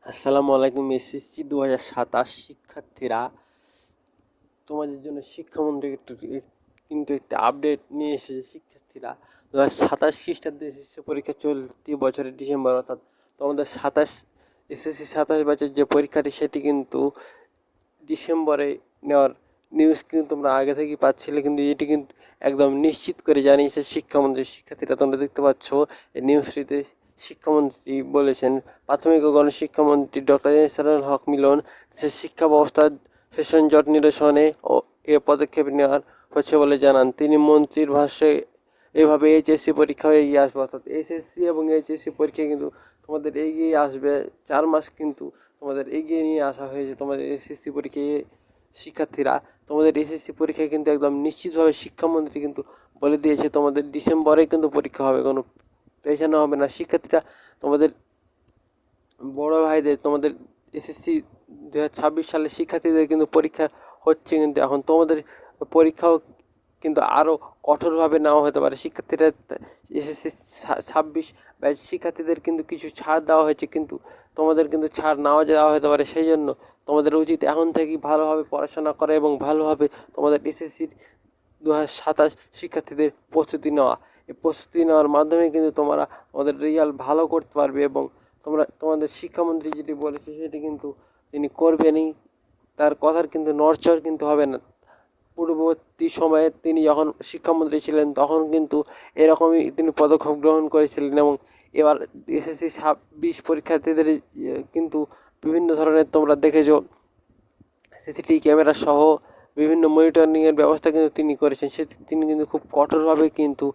আসসালামু আলাইকুম। এসএসসি 2027 শিক্ষার্থীরা, তোমাদের জন্য শিক্ষামন্ত্রী কিন্তু একটা আপডেট নিয়ে এসেছে। শিক্ষার্থীরা 2027 খ্রিস্টাব্দে এসএসসি পরীক্ষা চলতি বছরের ডিসেম্বর, অর্থাৎ তোমাদের এসএসসি 27 ব্যাচের যে পরীক্ষাটি সেটি কিন্তু ডিসেম্বরে নেওয়ার নিউজ কিন্তু তোমরা আগে থেকেই পাচ্ছিলে, কিন্তু এটি কিন্তু একদম নিশ্চিত করে জানিয়েছে শিক্ষামন্ত্রী। শিক্ষার্থীরা তোমরা দেখতে পাচ্ছ এই নিউজটিতে শিক্ষামন্ত্রী বলেছেন, প্রাথমিক ও গণশিক্ষামন্ত্রী ডক্টর এহসানুল হক মিলন দেশের শিক্ষা ব্যবস্থার সেশন জট নিরসনে ও এ পদক্ষেপ নেওয়ার হচ্ছে বলে জানান তিনি। মন্ত্রীর ভাষ্যে এভাবে এইচএসসি পরীক্ষা এগিয়ে আসবে, অর্থাৎ এসএসসি এবং এইচএসসি পরীক্ষা কিন্তু তোমাদের এগিয়ে আসবে। 4 মাস কিন্তু তোমাদের এগিয়ে নিয়ে আসা হয়েছে তোমাদের এসএসসি পরীক্ষায়। শিক্ষার্থীরা, তোমাদের এসএসসি পরীক্ষা কিন্তু একদম নিশ্চিতভাবে শিক্ষামন্ত্রী কিন্তু বলে দিয়েছে তোমাদের ডিসেম্বরে কিন্তু পরীক্ষা হবে, কোনো পেছানো হবে না। শিক্ষার্থীরা, তোমাদের বড় ভাইদের তোমাদের এসএসসি 2026 সালের শিক্ষার্থীদের কিন্তু পরীক্ষা হচ্ছে, কিন্তু এখন তোমাদের পরীক্ষাও কিন্তু আরও কঠোরভাবে নেওয়া হতে পারে। শিক্ষার্থীরা, এসএসসি 26 ব্যাচ শিক্ষার্থীদের কিন্তু কিছু ছাড় দেওয়া হয়েছে, কিন্তু তোমাদের কিন্তু ছাড় নাও দেওয়া হতে পারে। সেই জন্য তোমাদের উচিত এখন থেকেই ভালোভাবে পড়াশোনা করা এবং ভালোভাবে তোমাদের এসএসসির 2027 শিক্ষার্থীদের প্রস্তুতি নেওয়া। এই প্রস্তুতি নেওয়ার মাধ্যমে কিন্তু তোমরা তোমাদের রেজাল্ট ভালো করতে পারবে এবং তোমাদের শিক্ষামন্ত্রী যেটি বলেছে সেটি কিন্তু তিনি করবেনই, তার কথার কিন্তু নড়চড় কিন্তু হবে না। পূর্ববর্তী সময়ে তিনি যখন শিক্ষামন্ত্রী ছিলেন তখন কিন্তু এরকমই তিনি পদক্ষেপ গ্রহণ করেছিলেন, এবং এবার এসএসসি 26 পরীক্ষার্থীদের কিন্তু বিভিন্ন ধরনের তোমরা দেখেছো সিসিটিভি ক্যামেরা সহ বিভিন্ন মনিটরিংয়ের ব্যবস্থা কিন্তু তিনি করেছেন। তিনি কিন্তু খুব কঠোরভাবে কিন্তু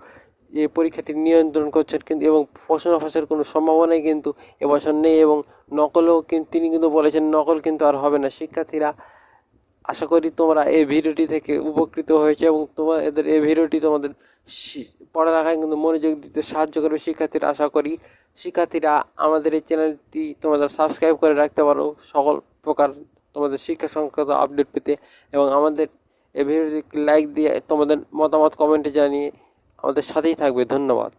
এই পরীক্ষাটি নিয়ন্ত্রণ করছেন, কিন্তু এবং প্রশ্ন ফাঁসের কোনো সম্ভাবনাই কিন্তু এবছর নেই, এবং নকলও কিন্তু তিনি কিন্তু বলেছেন নকল কিন্তু আর হবে না। শিক্ষার্থীরা, আশা করি তোমরা এই ভিডিওটি থেকে উপকৃত হয়েছে এবং তোমাদের এই ভিডিওটি তোমাদের পড়ালেখায় কিন্তু মনোযোগ দিতে সাহায্য করবে। শিক্ষার্থীরা, আশা করি শিক্ষার্থীরা আমাদের এই চ্যানেলটি তোমাদের সাবস্ক্রাইব করে রাখতে পারো সকল প্রকার তোমাদের শিক্ষা সংক্রান্ত আপডেট পেতে, এবং আমাদের এই ভিডিওটি লাইক দিয়ে তোমাদের মতামত কমেন্টে জানিয়ে আমাদের সাথেই থাকবে। ধন্যবাদ।